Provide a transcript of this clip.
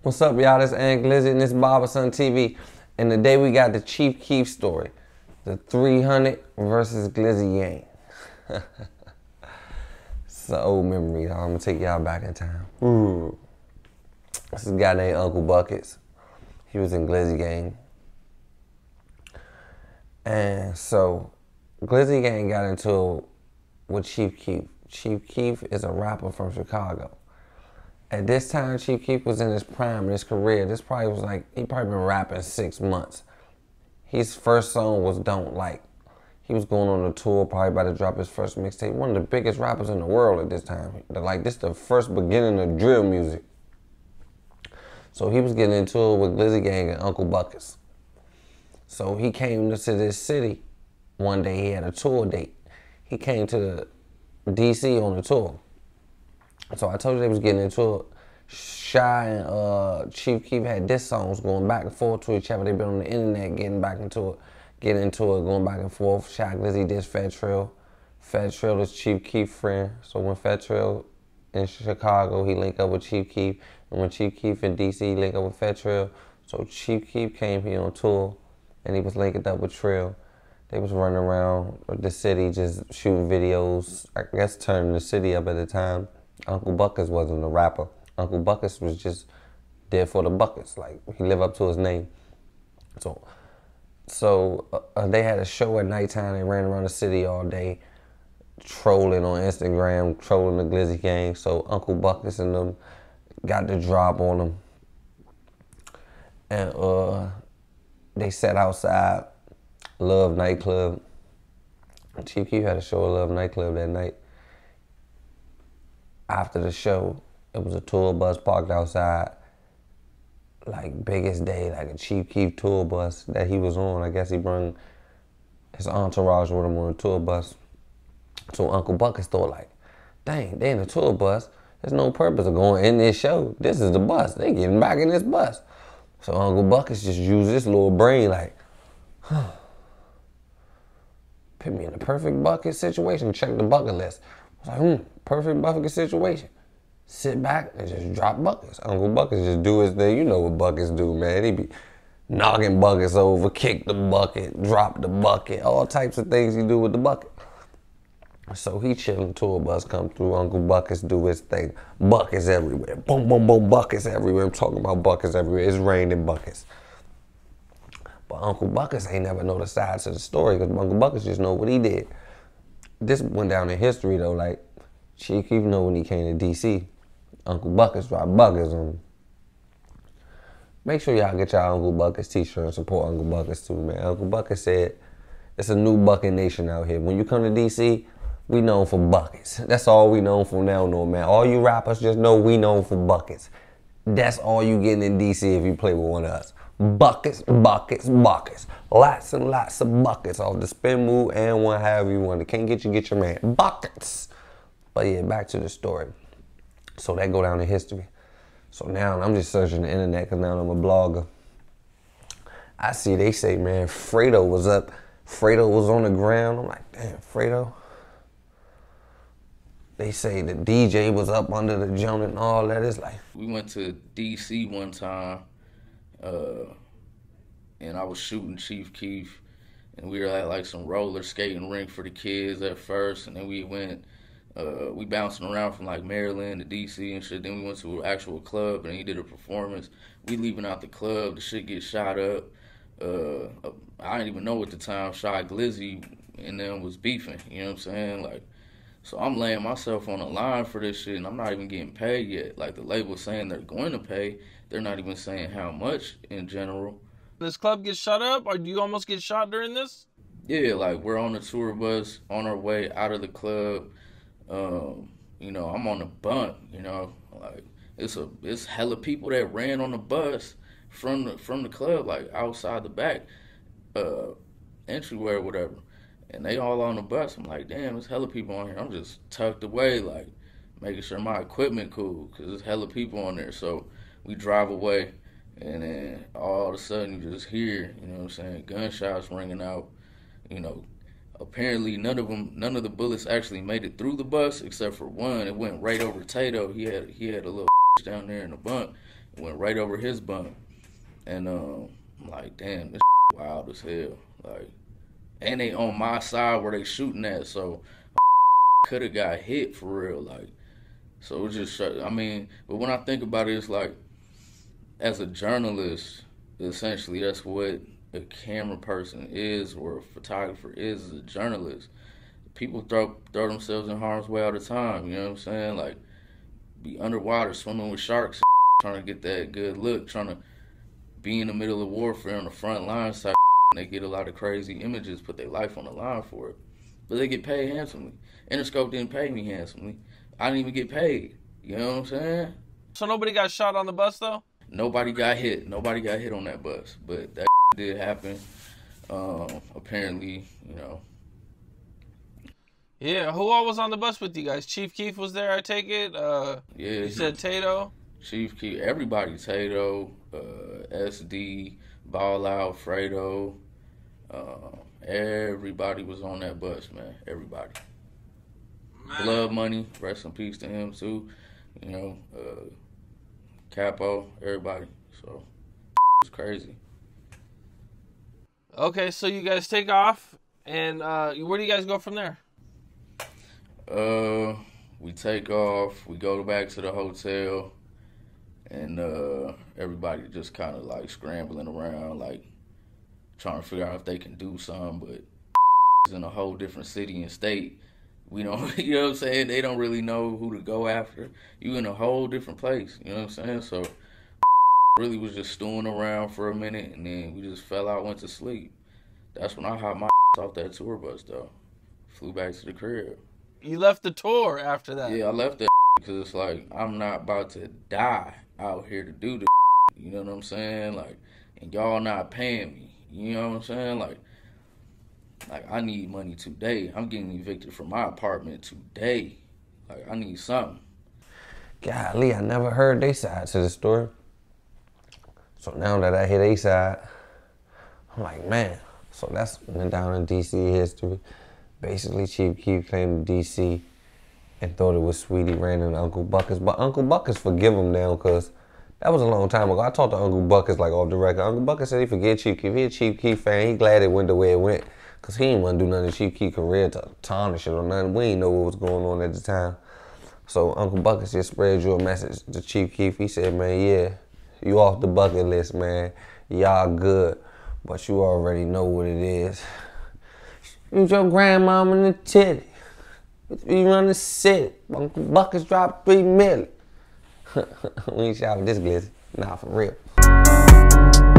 What's up, y'all? This Aunt Glizzy and this Barber Son TV. And today we got the Chief Keef story. The 300 versus Glizzy gang. It's an old memory, y'all. I'm going to take y'all back in time. This is a guy named Uncle Buckets. He was in Glizzy gang. And so, Glizzy gang got into it with Chief Keef. Chief Keef is a rapper from Chicago. At this time, Chief Keef was in his prime in his career. This probably was like, he probably been rapping 6 months. His first song was Don't Like. He was going on a tour, probably about to drop his first mixtape. One of the biggest rappers in the world at this time. Like, this is the first beginning of drill music. So he was getting into it with Glizzy gang and Uncle Buckets. So he came to this city. One day he had a tour date. He came to DC on a tour. So I told you they was getting into it. Shy and Chief Keef had diss songs going back and forth to each other. They been on the internet getting into it, going back and forth. Shy Glizzy dissed Fat Trill. Fat Trill is Chief Keef's friend. So when Fat Trill in Chicago, he linked up with Chief Keef. And when Chief Keef in DC linked up with Fat Trill, so Chief Keef came here on tour and he was linked up with Trill. They was running around the city just shooting videos. I guess turning the city up at the time. Uncle Buckets wasn't a rapper. Uncle Buckets was just there for the buckets. Like, he lived up to his name. So they had a show at nighttime. They ran around the city all day, trolling on Instagram, trolling the Glizzy gang. So Uncle Buckets and them got the drop on them. And they sat outside Love nightclub. Chief Keef had a show at Love nightclub that night. After the show, it was a tour bus parked outside. Like, biggest day, like a Chief Keef tour bus that he was on. I guess he brought his entourage with him on a tour bus. So Uncle Buckets thought, like, dang, they in a tour bus. There's no purpose of going in this show. This is the bus. They getting back in this bus. So Uncle Buckets just used this little brain like, put me in a perfect bucket situation. Check the bucket list. I was like, perfect bucket situation. Sit back and just drop buckets. Uncle Buckets just do his thing. You know what buckets do, man. He be knocking buckets over, kick the bucket, drop the bucket, all types of things he do with the bucket. So he chilling, tour bus come through, Uncle Buckets do his thing. Buckets everywhere. Boom, boom, boom, buckets everywhere. I'm talking about buckets everywhere. It's raining buckets. But Uncle Buckets ain't never know the sides of the story because Uncle Buckets just know what he did. This went down in history though, like Chief Keef know when he came to DC, Uncle Buckets dropped buckets on him. Make sure y'all get y'all Uncle Buckets t-shirt and support Uncle Buckets too, man. Uncle Buckets said, it's a new bucket nation out here. When you come to DC, we known for buckets. That's all we known for now, no man. All you rappers just know we known for buckets. That's all you getting in DC if you play with one of us. Buckets, buckets, buckets. Lots and lots of buckets off the spin move and one however you want. It can't get you, get your man. Buckets. But yeah, back to the story. So that go down in history. So now I'm just searching the internet because now I'm a blogger. I see they say, man, Fredo was up. Fredo was on the ground. I'm like, damn, Fredo. They say the DJ was up under the joint and all that. It's like, we went to DC one time. And I was shooting Chief Keef, and we were at like some roller skating rink for the kids at first, and then we went, we bouncing around from like Maryland to DC and shit. Then we went to an actual club, and he did a performance. We leaving out the club, the shit gets shot up. I didn't even know at the time Shy Glizzy and them was beefing, you know what I'm saying? Like, so I'm laying myself on the line for this shit, and I'm not even getting paid yet. Like, the label's saying they're going to pay. They're not even saying how much in general. This club gets shut up, or do you almost get shot during this? Yeah, like, we're on the tour bus on our way out of the club. You know, I'm on the bunk, you know. Like, it's hella people that ran on the bus from the club, like, outside the back entryway or whatever. And they all on the bus. I'm like, damn, there's hella people on here. I'm just tucked away, like, making sure my equipment cool, because there's hella people on there. So we drive away, and then all of a sudden you just hear, you know what I'm saying, gunshots ringing out. You know, apparently none of the bullets actually made it through the bus, except for one. It went right over Tato. He had a little down there in the bunk. went right over his bump. And I'm like, damn, this wild as hell. Like, and they on my side where they shooting at, so could have got hit for real. Like, so it just, I mean, but when I think about it, it's like, as a journalist, essentially, that's what a camera person is, or a photographer is as a journalist. People throw themselves in harm's way all the time, you know what I'm saying? Like, be underwater, swimming with sharks, trying to get that good look, trying to be in the middle of warfare on the front lines type, and they get a lot of crazy images, put their life on the line for it. But they get paid handsomely. Interscope didn't pay me handsomely. I didn't even get paid. You know what I'm saying? So nobody got shot on the bus, though? Nobody got hit. Nobody got hit on that bus. But that did happen. Apparently, you know. Yeah, who all was on the bus with you guys? Chief Keef was there, I take it? Yeah. You said Tato? Chief Keef, everybody. Tato, SD, Ball Out, Fredo. Everybody was on that bus, man. Everybody. Man. Blood Money, rest in peace to him, too. You know, Capo, everybody. So, it's crazy. Okay, so you guys take off, and where do you guys go from there? We take off, we go back to the hotel, and everybody just kind of like scrambling around, like trying to figure out if they can do something, but it's in a whole different city and state. We don't, you know what I'm saying? They don't really know who to go after. You in a whole different place, you know what I'm saying? So really was just stewing around for a minute, and then we just fell out, went to sleep. That's when I hopped my off that tour bus, though. Flew back to the crib. You left the tour after that? Yeah, I left that because it's like, I'm not about to die out here to do this. You know what I'm saying? Like, and y'all not paying me. You know what I'm saying? Like I need money today. I'm getting evicted from my apartment today. Like, I need something. Golly, I never heard their side to the story. So now that I hear their side, I'm like, man. So that's went down in DC history. Basically, Chief Keef came to DC and thought it was Sweetie ran into Uncle Buckets. But Uncle Buckets forgive him now, because that was a long time ago. I talked to Uncle Buckets like off the record. Uncle Buckets said he forget Chief Keef. He a Chief Keef fan. He glad it went the way it went, because he didn't want to do nothing to Chief Keef career to tarnish it or nothing. We didn't know what was going on at the time. So Uncle Buckets just spread you a message to Chief Keef. He said, man, yeah, you off the bucket list, man. Y'all good, but you already know what it is. Use your grandmama in the titty. You run the city. Uncle Buckets dropped $3 million. We ain't shout with this Glizzy. Nah, for real.